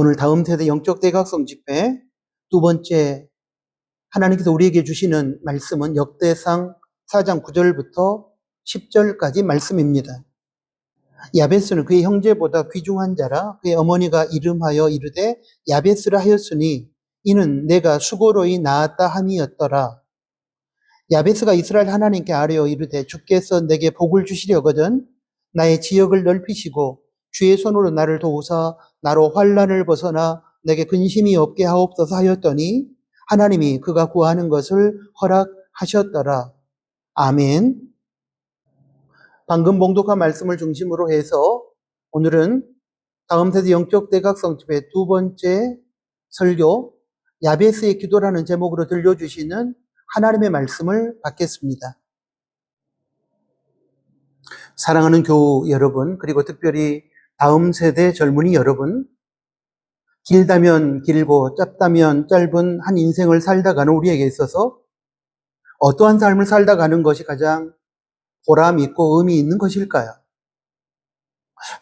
오늘 다음 세대 영적 대각성 집회 두 번째 하나님께서 우리에게 주시는 말씀은 역대상 4장 9절부터 10절까지 말씀입니다. 야베스는 그의 형제보다 귀중한 자라 그의 어머니가 이름하여 이르되 야베스라 하였으니 이는 내가 수고로이 낳았다 함이었더라. 야베스가 이스라엘 하나님께 아뢰어 이르되 주께서 내게 복을 주시려거든 나의 지역을 넓히시고 주의 손으로 나를 도우사 나로 환난을 벗어나 내게 근심이 없게 하옵소서 하였더니 하나님이 그가 구하는 것을 허락하셨더라. 아멘. 방금 봉독한 말씀을 중심으로 해서 오늘은 다음 세대 영적 대각성 집회 두 번째 설교 야베스의 기도라는 제목으로 들려주시는 하나님의 말씀을 받겠습니다. 사랑하는 교우 여러분, 그리고 특별히 다음 세대 젊은이 여러분, 길다면 길고 짧다면 짧은 한 인생을 살다가는 우리에게 있어서 어떠한 삶을 살다가는 것이 가장 보람 있고 의미 있는 것일까요?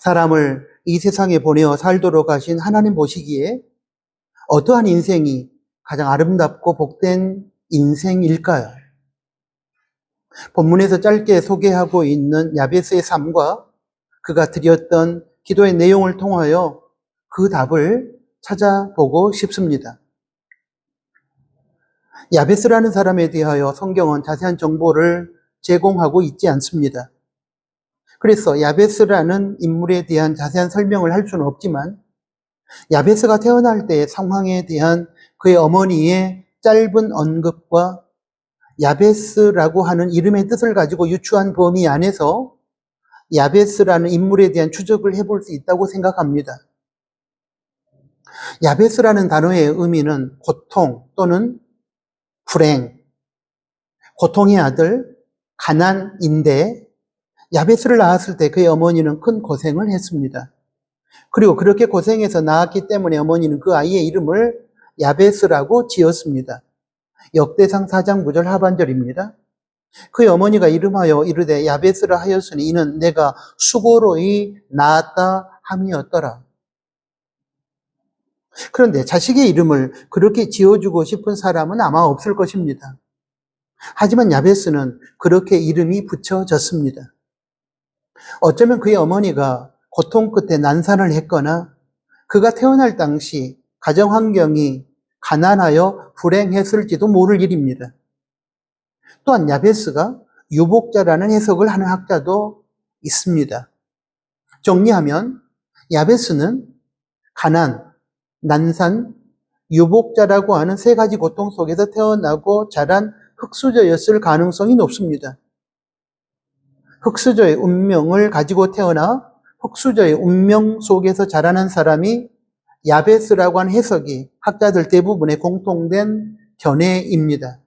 사람을 이 세상에 보내어 살도록 하신 하나님 보시기에 어떠한 인생이 가장 아름답고 복된 인생일까요? 본문에서 짧게 소개하고 있는 야베스의 삶과 그가 드렸던 기도의 내용을 통하여 그 답을 찾아보고 싶습니다. 야베스라는 사람에 대하여 성경은 자세한 정보를 제공하고 있지 않습니다. 그래서 야베스라는 인물에 대한 자세한 설명을 할 수는 없지만 야베스가 태어날 때의 상황에 대한 그의 어머니의 짧은 언급과 야베스라고 하는 이름의 뜻을 가지고 유추한 범위 안에서 야베스라는 인물에 대한 추적을 해볼 수 있다고 생각합니다. 야베스라는 단어의 의미는 고통 또는 불행, 고통의 아들, 가난인데 야베스를 낳았을 때 그의 어머니는 큰 고생을 했습니다. 그리고 그렇게 고생해서 낳았기 때문에 어머니는 그 아이의 이름을 야베스라고 지었습니다. 역대상 4장 9절 하반절입니다. 그의 어머니가 이름하여 이르되 야베스라 하였으니 이는 내가 수고로이 낳았다 함이었더라. 그런데 자식의 이름을 그렇게 지어주고 싶은 사람은 아마 없을 것입니다. 하지만 야베스는 그렇게 이름이 붙여졌습니다. 어쩌면 그의 어머니가 고통 끝에 난산을 했거나 그가 태어날 당시 가정 환경이 가난하여 불행했을지도 모를 일입니다. 또한 야베스가 유복자라는 해석을 하는 학자도 있습니다. 정리하면 야베스는 가난, 난산, 유복자라고 하는 세 가지 고통 속에서 태어나고 자란 흙수저였을 가능성이 높습니다. 흙수저의 운명을 가지고 태어나 흙수저의 운명 속에서 자라는 사람이 야베스라고 하는 해석이 학자들 대부분의 공통된 견해입니다.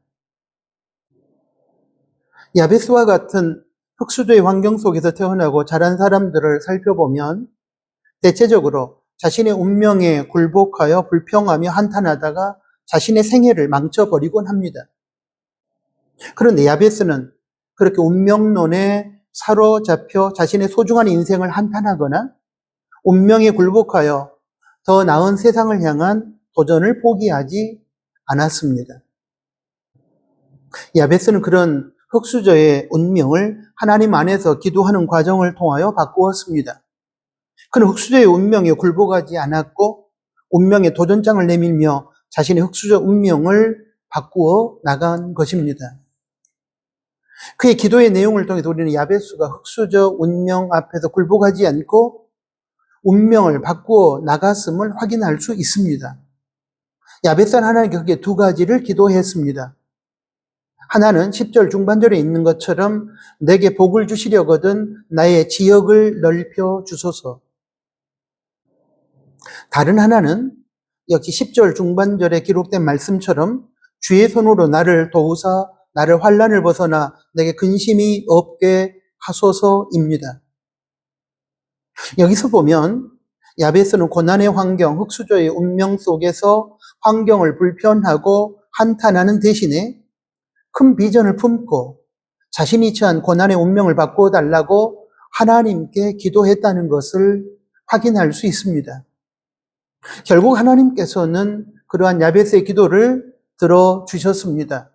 야베스와 같은 흙수저의 환경 속에서 태어나고 자란 사람들을 살펴보면 대체적으로 자신의 운명에 굴복하여 불평하며 한탄하다가 자신의 생애를 망쳐버리곤 합니다. 그런데 야베스는 그렇게 운명론에 사로잡혀 자신의 소중한 인생을 한탄하거나 운명에 굴복하여 더 나은 세상을 향한 도전을 포기하지 않았습니다. 야베스는 그런 흙수저의 운명을 하나님 안에서 기도하는 과정을 통하여 바꾸었습니다. 그는 흙수저의 운명에 굴복하지 않았고 운명의 도전장을 내밀며 자신의 흙수저 운명을 바꾸어 나간 것입니다. 그의 기도의 내용을 통해서 우리는 야베스가 흙수저 운명 앞에서 굴복하지 않고 운명을 바꾸어 나갔음을 확인할 수 있습니다. 야베스는 하나님께 그게 두 가지를 기도했습니다. 하나는 10절 중반절에 있는 것처럼 내게 복을 주시려거든 나의 지역을 넓혀 주소서. 다른 하나는 역시 10절 중반절에 기록된 말씀처럼 주의 손으로 나를 도우사 나를 환난을 벗어나 내게 근심이 없게 하소서입니다. 여기서 보면 야베스는 고난의 환경, 흙수저의 운명 속에서 환경을 불편하고 한탄하는 대신에 큰 비전을 품고 자신이 처한 고난의 운명을 바꿔달라고 하나님께 기도했다는 것을 확인할 수 있습니다. 결국 하나님께서는 그러한 야베스의 기도를 들어주셨습니다.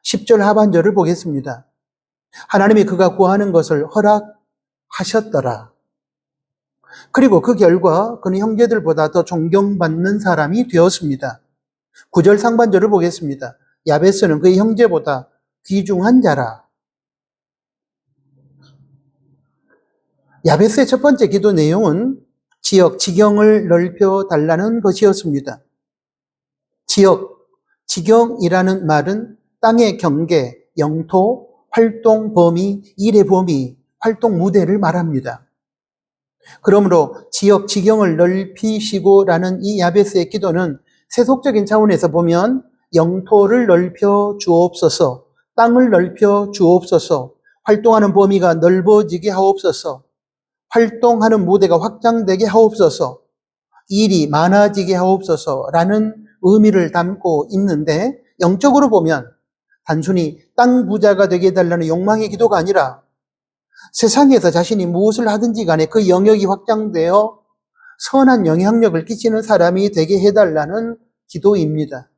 10절 하반절을 보겠습니다. 하나님이 그가 구하는 것을 허락하셨더라. 그리고 그 결과 그는 형제들보다 더 존경받는 사람이 되었습니다. 9절 상반절을 보겠습니다. 야베스는 그의 형제보다 귀중한 자라. 야베스의 첫 번째 기도 내용은 지역, 지경을 넓혀 달라는 것이었습니다. 지역, 지경이라는 말은 땅의 경계, 영토, 활동 범위, 일의 범위, 활동 무대를 말합니다. 그러므로 지역, 지경을 넓히시고라는 이 야베스의 기도는 세속적인 차원에서 보면 영토를 넓혀 주옵소서, 땅을 넓혀 주옵소서, 활동하는 범위가 넓어지게 하옵소서, 활동하는 무대가 확장되게 하옵소서, 일이 많아지게 하옵소서라는 의미를 담고 있는데, 영적으로 보면 단순히 땅 부자가 되게 해달라는 욕망의 기도가 아니라 세상에서 자신이 무엇을 하든지 간에 그 영역이 확장되어 선한 영향력을 끼치는 사람이 되게 해달라는 기도입니다.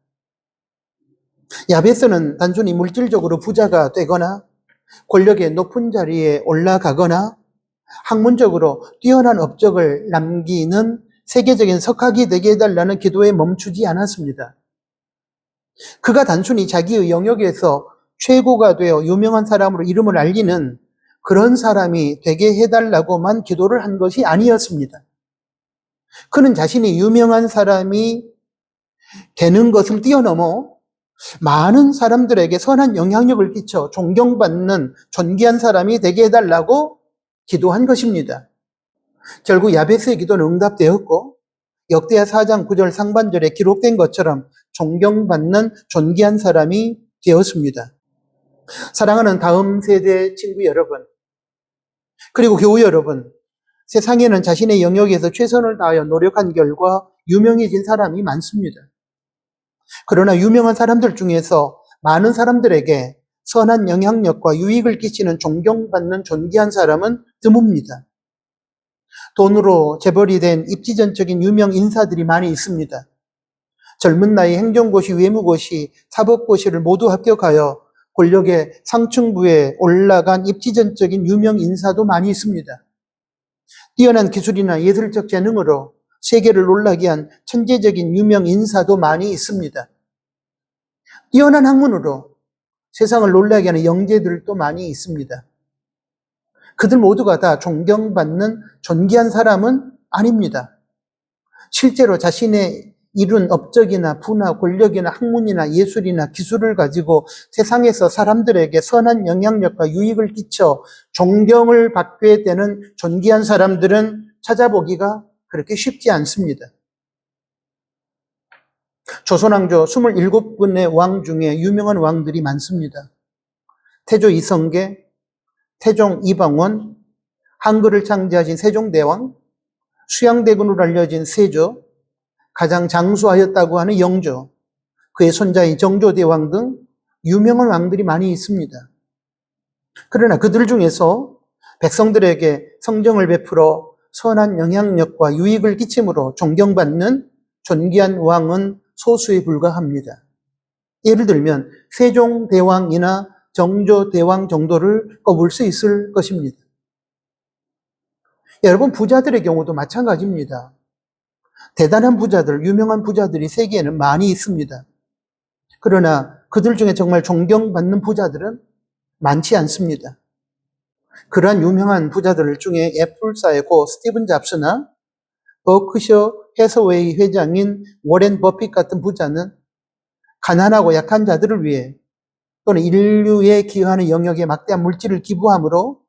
야베스는 단순히 물질적으로 부자가 되거나 권력의 높은 자리에 올라가거나 학문적으로 뛰어난 업적을 남기는 세계적인 석학이 되게 해달라는 기도에 멈추지 않았습니다. 그가 단순히 자기의 영역에서 최고가 되어 유명한 사람으로 이름을 알리는 그런 사람이 되게 해달라고만 기도를 한 것이 아니었습니다. 그는 자신이 유명한 사람이 되는 것을 뛰어넘어 많은 사람들에게 선한 영향력을 끼쳐 존경받는 존귀한 사람이 되게 해달라고 기도한 것입니다. 결국 야베스의 기도는 응답되었고 역대하 4장 9절 상반절에 기록된 것처럼 존경받는 존귀한 사람이 되었습니다. 사랑하는 다음 세대 친구 여러분, 그리고 교우 여러분, 세상에는 자신의 영역에서 최선을 다하여 노력한 결과 유명해진 사람이 많습니다. 그러나 유명한 사람들 중에서 많은 사람들에게 선한 영향력과 유익을 끼치는 존경받는 존귀한 사람은 드뭅니다. 돈으로 재벌이 된 입지전적인 유명 인사들이 많이 있습니다. 젊은 나이 행정고시, 외무고시, 사법고시를 모두 합격하여 권력의 상층부에 올라간 입지전적인 유명 인사도 많이 있습니다. 뛰어난 기술이나 예술적 재능으로 세계를 놀라게 한 천재적인 유명 인사도 많이 있습니다. 뛰어난 학문으로 세상을 놀라게 하는 영재들도 많이 있습니다. 그들 모두가 다 존경받는 존귀한 사람은 아닙니다. 실제로 자신의 이룬 업적이나 부나 권력이나 학문이나 예술이나 기술을 가지고 세상에서 사람들에게 선한 영향력과 유익을 끼쳐 존경을 받게 되는 존귀한 사람들은 찾아보기가 그렇게 쉽지 않습니다. 조선왕조 27분의 왕 중에 유명한 왕들이 많습니다. 태조 이성계, 태종 이방원, 한글을 창제하신 세종대왕, 수양대군으로 알려진 세조, 가장 장수하였다고 하는 영조, 그의 손자인 정조대왕 등 유명한 왕들이 많이 있습니다. 그러나 그들 중에서 백성들에게 성정을 베풀어 선한 영향력과 유익을 끼침으로 존경받는 존귀한 왕은 소수에 불과합니다. 예를 들면 세종대왕이나 정조대왕 정도를 꼽을 수 있을 것입니다. 여러분, 부자들의 경우도 마찬가지입니다. 대단한 부자들, 유명한 부자들이 세계에는 많이 있습니다. 그러나 그들 중에 정말 존경받는 부자들은 많지 않습니다. 그러한 유명한 부자들 중에 애플사의 고 스티븐 잡스나 버크셔 해서웨이 회장인 워렌 버핏 같은 부자는 가난하고 약한 자들을 위해 또는 인류에 기여하는 영역에 막대한 물질을 기부함으로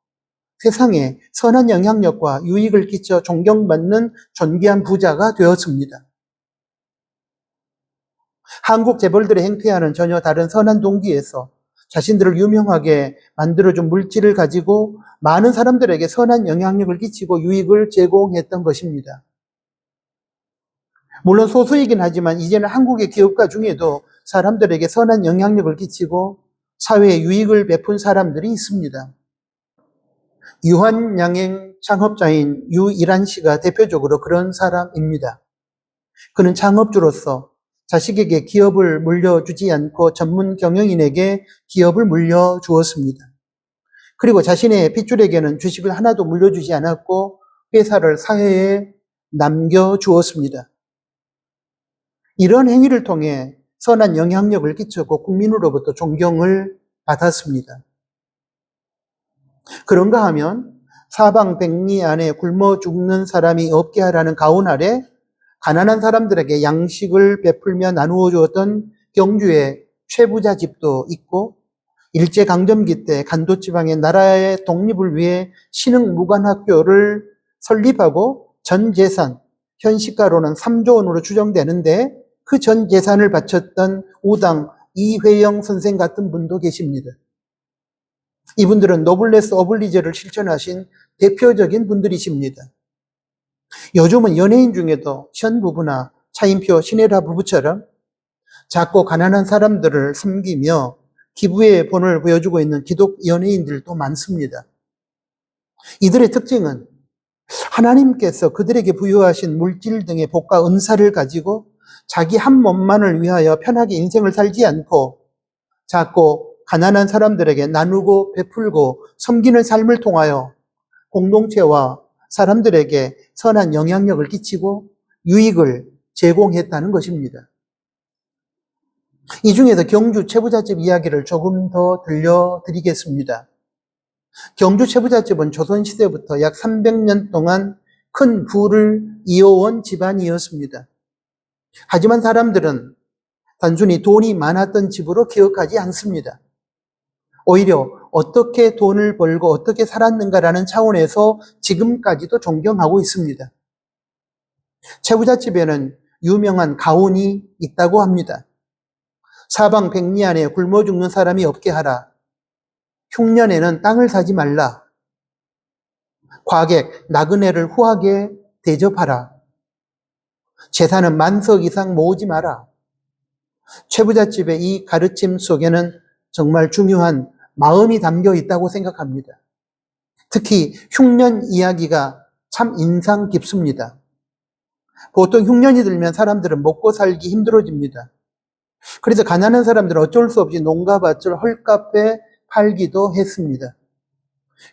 세상에 선한 영향력과 유익을 끼쳐 존경받는 존귀한 부자가 되었습니다. 한국 재벌들의 행태와는 전혀 다른 선한 동기에서 자신들을 유명하게 만들어준 물질을 가지고 많은 사람들에게 선한 영향력을 끼치고 유익을 제공했던 것입니다. 물론 소수이긴 하지만 이제는 한국의 기업가 중에도 사람들에게 선한 영향력을 끼치고 사회에 유익을 베푼 사람들이 있습니다. 유한양행 창업자인 유일한 씨가 대표적으로 그런 사람입니다. 그는 창업주로서 자식에게 기업을 물려주지 않고 전문 경영인에게 기업을 물려주었습니다. 그리고 자신의 핏줄에게는 주식을 하나도 물려주지 않았고 회사를 사회에 남겨주었습니다. 이런 행위를 통해 선한 영향력을 끼쳤고 국민으로부터 존경을 받았습니다. 그런가 하면 사방백리 안에 굶어 죽는 사람이 없게 하라는 가온 아래 가난한 사람들에게 양식을 베풀며 나누어 주었던 경주의 최부자 집도 있고, 일제강점기 때 간도지방의 나라의 독립을 위해 신흥무관학교를 설립하고 전 재산, 현시가로는 3조 원으로 추정되는데 그 전 재산을 바쳤던 우당 이회영 선생 같은 분도 계십니다. 이분들은 노블레스 오블리제를 실천하신 대표적인 분들이십니다. 요즘은 연예인 중에도 현 부부나 차인표, 신혜라 부부처럼 작고 가난한 사람들을 섬기며 기부의 본을 보여주고 있는 기독 연예인들도 많습니다. 이들의 특징은 하나님께서 그들에게 부여하신 물질 등의 복과 은사를 가지고 자기 한 몸만을 위하여 편하게 인생을 살지 않고 작고 가난한 사람들에게 나누고 베풀고 섬기는 삶을 통하여 공동체와 사람들에게 선한 영향력을 끼치고 유익을 제공했다는 것입니다. 이 중에서 경주 최부잣집 이야기를 조금 더 들려드리겠습니다. 경주 최부잣집은 조선시대부터 약 300년 동안 큰 부를 이어온 집안이었습니다. 하지만 사람들은 단순히 돈이 많았던 집으로 기억하지 않습니다. 오히려 어떻게 돈을 벌고 어떻게 살았는가라는 차원에서 지금까지도 존경하고 있습니다. 최부잣집에는 유명한 가훈이 있다고 합니다. 사방 백리 안에 굶어 죽는 사람이 없게 하라. 흉년에는 땅을 사지 말라. 과객, 나그네를 후하게 대접하라. 재산은 만석 이상 모으지 마라. 최부잣집의 이 가르침 속에는 정말 중요한 마음이 담겨 있다고 생각합니다. 특히 흉년 이야기가 참 인상 깊습니다. 보통 흉년이 들면 사람들은 먹고 살기 힘들어집니다. 그래서 가난한 사람들은 어쩔 수 없이 농가밭을 헐값에 팔기도 했습니다.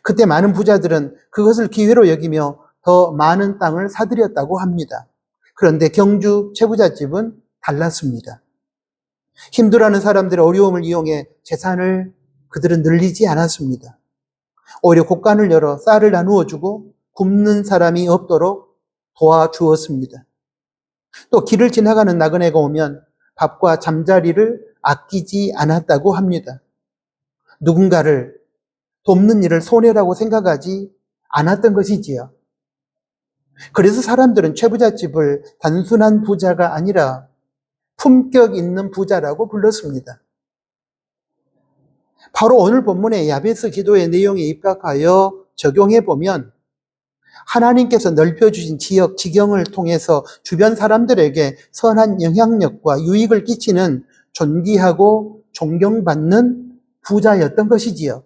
그때 많은 부자들은 그것을 기회로 여기며 더 많은 땅을 사들였다고 합니다. 그런데 경주 최부잣집은 달랐습니다. 힘들어하는 사람들의 어려움을 이용해 재산을 그들은 늘리지 않았습니다. 오히려 곳간을 열어 쌀을 나누어 주고 굶는 사람이 없도록 도와주었습니다. 또 길을 지나가는 나그네가 오면 밥과 잠자리를 아끼지 않았다고 합니다. 누군가를 돕는 일을 손해라고 생각하지 않았던 것이지요. 그래서 사람들은 최부잣집을 단순한 부자가 아니라 품격 있는 부자라고 불렀습니다. 바로 오늘 본문의 야베스 기도의 내용에 입각하여 적용해 보면 하나님께서 넓혀주신 지역, 지경을 통해서 주변 사람들에게 선한 영향력과 유익을 끼치는 존귀하고 존경받는 부자였던 것이지요.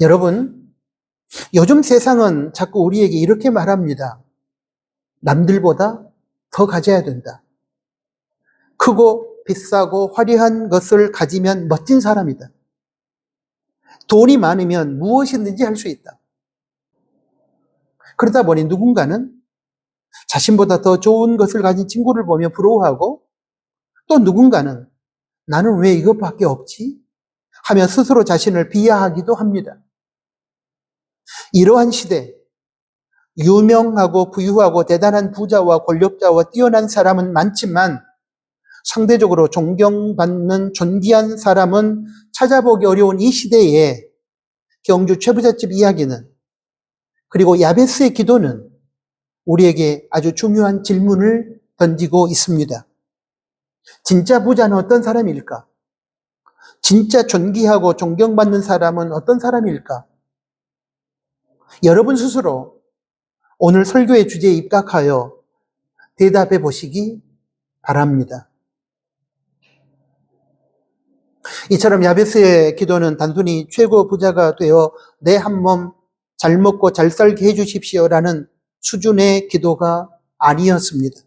여러분, 요즘 세상은 자꾸 우리에게 이렇게 말합니다. 남들보다 더 가져야 된다. 크고 비싸고 화려한 것을 가지면 멋진 사람이다. 돈이 많으면 무엇이든지 할 수 있다. 그러다 보니 누군가는 자신보다 더 좋은 것을 가진 친구를 보며 부러워하고, 또 누군가는 나는 왜 이것밖에 없지? 하며 스스로 자신을 비하하기도 합니다. 이러한 시대, 유명하고 부유하고 대단한 부자와 권력자와 뛰어난 사람은 많지만 상대적으로 존경받는 존귀한 사람은 찾아보기 어려운 이 시대에 경주 최부잣집 이야기는, 그리고 야베스의 기도는 우리에게 아주 중요한 질문을 던지고 있습니다. 진짜 부자는 어떤 사람일까? 진짜 존귀하고 존경받는 사람은 어떤 사람일까? 여러분 스스로 오늘 설교의 주제에 입각하여 대답해 보시기 바랍니다. 이처럼 야베스의 기도는 단순히 최고 부자가 되어 내 한 몸 잘 먹고 잘 살게 해주십시오라는 수준의 기도가 아니었습니다.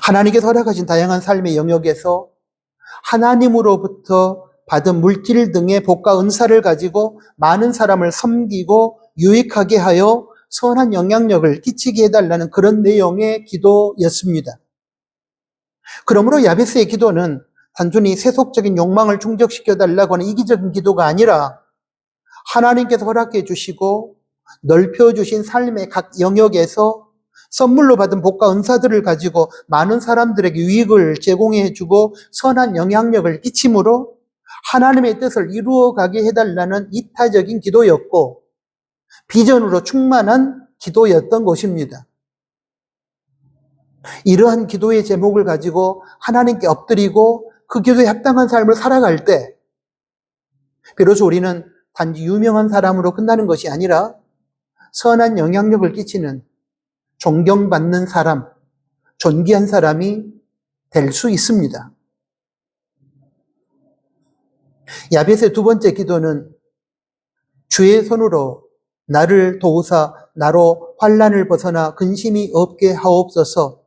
하나님께서 허락하신 다양한 삶의 영역에서 하나님으로부터 받은 물질 등의 복과 은사를 가지고 많은 사람을 섬기고 유익하게 하여 선한 영향력을 끼치게 해달라는 그런 내용의 기도였습니다. 그러므로 야베스의 기도는 단순히 세속적인 욕망을 충족시켜달라고 하는 이기적인 기도가 아니라 하나님께서 허락해 주시고 넓혀주신 삶의 각 영역에서 선물로 받은 복과 은사들을 가지고 많은 사람들에게 유익을 제공해주고 선한 영향력을 끼침으로 하나님의 뜻을 이루어가게 해달라는 이타적인 기도였고 비전으로 충만한 기도였던 것입니다. 이러한 기도의 제목을 가지고 하나님께 엎드리고 그 기도에 합당한 삶을 살아갈 때 비로소 우리는 단지 유명한 사람으로 끝나는 것이 아니라 선한 영향력을 끼치는 존경받는 사람, 존귀한 사람이 될 수 있습니다. 야벳의 두 번째 기도는 주의 손으로 나를 도우사 나로 환난을 벗어나 근심이 없게 하옵소서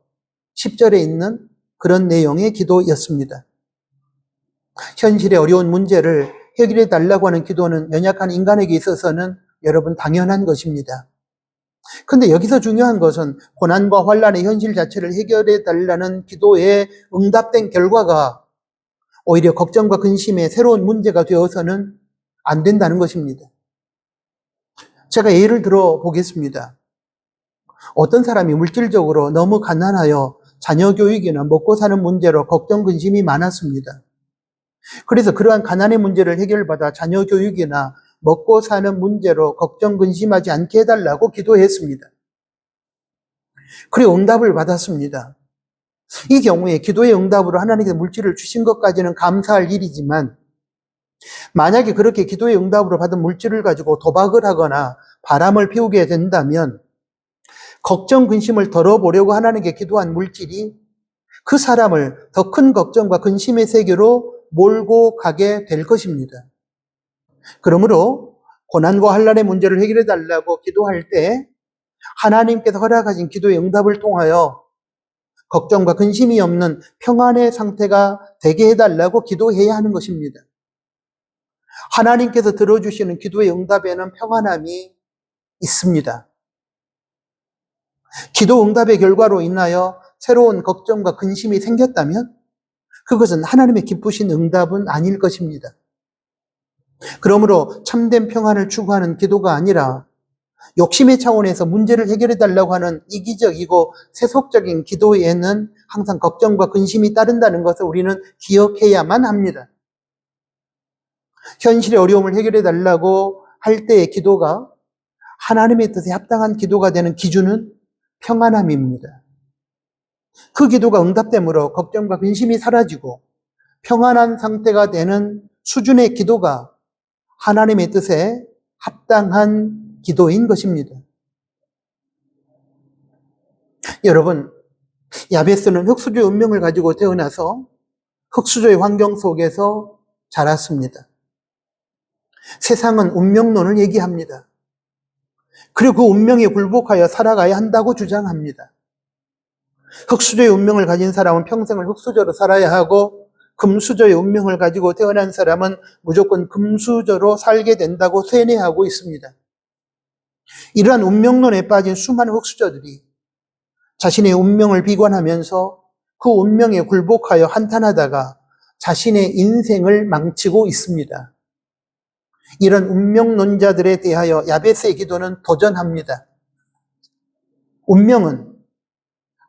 10절에 있는 그런 내용의 기도였습니다. 현실의 어려운 문제를 해결해 달라고 하는 기도는 연약한 인간에게 있어서는 여러분 당연한 것입니다. 그런데 여기서 중요한 것은 고난과 환난의 현실 자체를 해결해 달라는 기도에 응답된 결과가 오히려 걱정과 근심의 새로운 문제가 되어서는 안 된다는 것입니다. 제가 예를 들어 보겠습니다. 어떤 사람이 물질적으로 너무 가난하여 자녀 교육이나 먹고 사는 문제로 걱정, 근심이 많았습니다. 그래서 그러한 가난의 문제를 해결받아 자녀 교육이나 먹고 사는 문제로 걱정, 근심하지 않게 해달라고 기도했습니다. 그리고 응답을 받았습니다. 이 경우에 기도의 응답으로 하나님께서 물질을 주신 것까지는 감사할 일이지만 만약에 그렇게 기도의 응답으로 받은 물질을 가지고 도박을 하거나 바람을 피우게 된다면 걱정, 근심을 덜어보려고 하나님께 기도한 물질이 그 사람을 더 큰 걱정과 근심의 세계로 몰고 가게 될 것입니다. 그러므로 고난과 환난의 문제를 해결해 달라고 기도할 때 하나님께서 허락하신 기도의 응답을 통하여 걱정과 근심이 없는 평안의 상태가 되게 해달라고 기도해야 하는 것입니다. 하나님께서 들어주시는 기도의 응답에는 평안함이 있습니다. 기도 응답의 결과로 인하여 새로운 걱정과 근심이 생겼다면 그것은 하나님의 기쁘신 응답은 아닐 것입니다. 그러므로 참된 평안을 추구하는 기도가 아니라 욕심의 차원에서 문제를 해결해 달라고 하는 이기적이고 세속적인 기도에는 항상 걱정과 근심이 따른다는 것을 우리는 기억해야만 합니다. 현실의 어려움을 해결해 달라고 할 때의 기도가 하나님의 뜻에 합당한 기도가 되는 기준은 평안함입니다. 그 기도가 응답됨으로 걱정과 근심이 사라지고 평안한 상태가 되는 수준의 기도가 하나님의 뜻에 합당한 기도인 것입니다. 여러분, 야베스는 흙수저의 운명을 가지고 태어나서 흙수저의 환경 속에서 자랐습니다. 세상은 운명론을 얘기합니다. 그리고 그 운명에 굴복하여 살아가야 한다고 주장합니다. 흙수저의 운명을 가진 사람은 평생을 흙수저로 살아야 하고 금수저의 운명을 가지고 태어난 사람은 무조건 금수저로 살게 된다고 세뇌하고 있습니다. 이러한 운명론에 빠진 수많은 흙수저들이 자신의 운명을 비관하면서 그 운명에 굴복하여 한탄하다가 자신의 인생을 망치고 있습니다. 이런 운명론자들에 대하여 야베스의 기도는 도전합니다. 운명은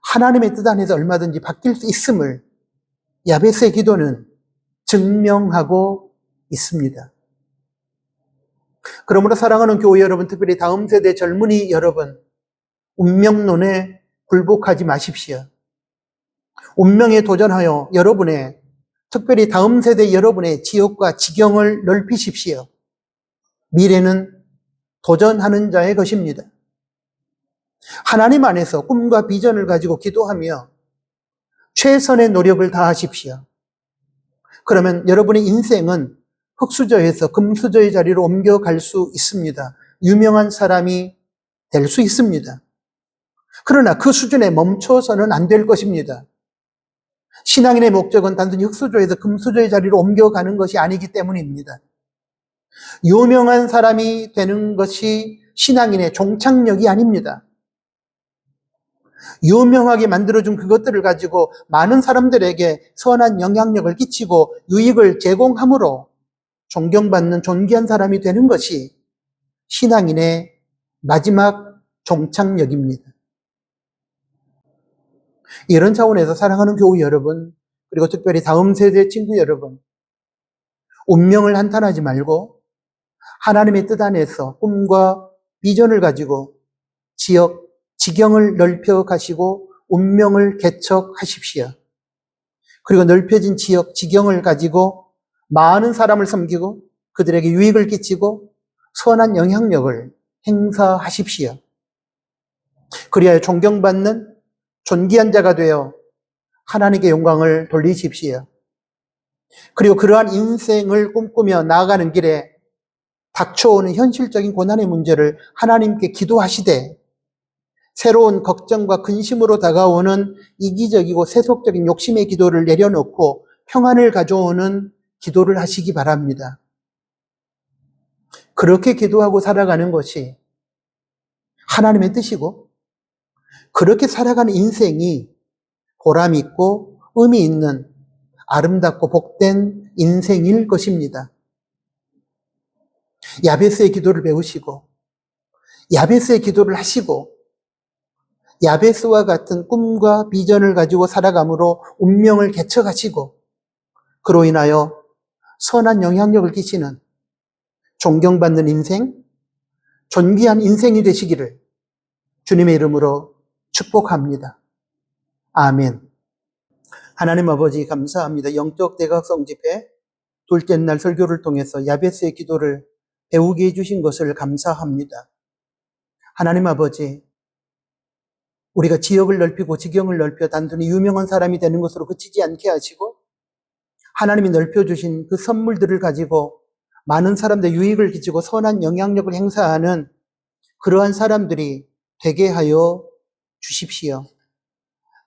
하나님의 뜻 안에서 얼마든지 바뀔 수 있음을 야베스의 기도는 증명하고 있습니다. 그러므로 사랑하는 교회 여러분, 특별히 다음 세대 젊은이 여러분, 운명론에 굴복하지 마십시오. 운명에 도전하여 여러분의, 특별히 다음 세대 여러분의 지역과 지경을 넓히십시오. 미래는 도전하는 자의 것입니다. 하나님 안에서 꿈과 비전을 가지고 기도하며 최선의 노력을 다하십시오. 그러면 여러분의 인생은 흙수저에서 금수저의 자리로 옮겨갈 수 있습니다. 유명한 사람이 될 수 있습니다. 그러나 그 수준에 멈춰서는 안 될 것입니다. 신앙인의 목적은 단순히 흙수저에서 금수저의 자리로 옮겨가는 것이 아니기 때문입니다. 유명한 사람이 되는 것이 신앙인의 종착역이 아닙니다. 유명하게 만들어준 그것들을 가지고 많은 사람들에게 선한 영향력을 끼치고 유익을 제공함으로 존경받는 존귀한 사람이 되는 것이 신앙인의 마지막 종착역입니다. 이런 차원에서 사랑하는 교우 여러분, 그리고 특별히 다음 세대 친구 여러분, 운명을 한탄하지 말고 하나님의 뜻 안에서 꿈과 비전을 가지고 지역, 지경을 넓혀 가시고 운명을 개척하십시오. 그리고 넓혀진 지역, 지경을 가지고 많은 사람을 섬기고 그들에게 유익을 끼치고 선한 영향력을 행사하십시오. 그리하여 존경받는 존귀한 자가 되어 하나님께 영광을 돌리십시오. 그리고 그러한 인생을 꿈꾸며 나아가는 길에 닥쳐오는 현실적인 고난의 문제를 하나님께 기도하시되 새로운 걱정과 근심으로 다가오는 이기적이고 세속적인 욕심의 기도를 내려놓고 평안을 가져오는 기도를 하시기 바랍니다. 그렇게 기도하고 살아가는 것이 하나님의 뜻이고 그렇게 살아가는 인생이 보람 있고 의미 있는 아름답고 복된 인생일 것입니다. 야베스의 기도를 배우시고 야베스의 기도를 하시고 야베스와 같은 꿈과 비전을 가지고 살아감으로 운명을 개척하시고 그로 인하여 선한 영향력을 끼치는 존경받는 인생, 존귀한 인생이 되시기를 주님의 이름으로 축복합니다. 아멘. 하나님 아버지 감사합니다. 영적 대각성 집회 둘째 날 설교를 통해서 야베스의 기도를 배우게 해주신 것을 감사합니다. 하나님 아버지, 우리가 지역을 넓히고 지경을 넓혀 단순히 유명한 사람이 되는 것으로 그치지 않게 하시고 하나님이 넓혀주신 그 선물들을 가지고 많은 사람들의 유익을 끼치고 선한 영향력을 행사하는 그러한 사람들이 되게 하여 주십시오.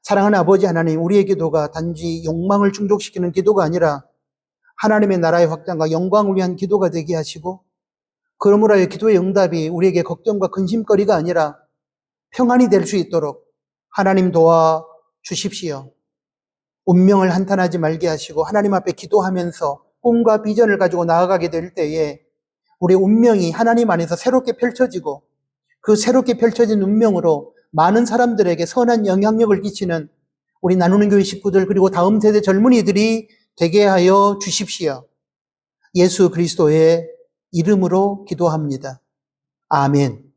사랑하는 아버지 하나님, 우리의 기도가 단지 욕망을 충족시키는 기도가 아니라 하나님의 나라의 확장과 영광을 위한 기도가 되게 하시고 그러므로 하여 기도의 응답이 우리에게 걱정과 근심거리가 아니라 평안이 될 수 있도록 하나님 도와 주십시오. 운명을 한탄하지 말게 하시고 하나님 앞에 기도하면서 꿈과 비전을 가지고 나아가게 될 때에 우리의 운명이 하나님 안에서 새롭게 펼쳐지고 그 새롭게 펼쳐진 운명으로 많은 사람들에게 선한 영향력을 끼치는 우리 나누는 교회 식구들 그리고 다음 세대 젊은이들이 되게 하여 주십시오. 예수 그리스도의 이름으로 기도합니다. 아멘.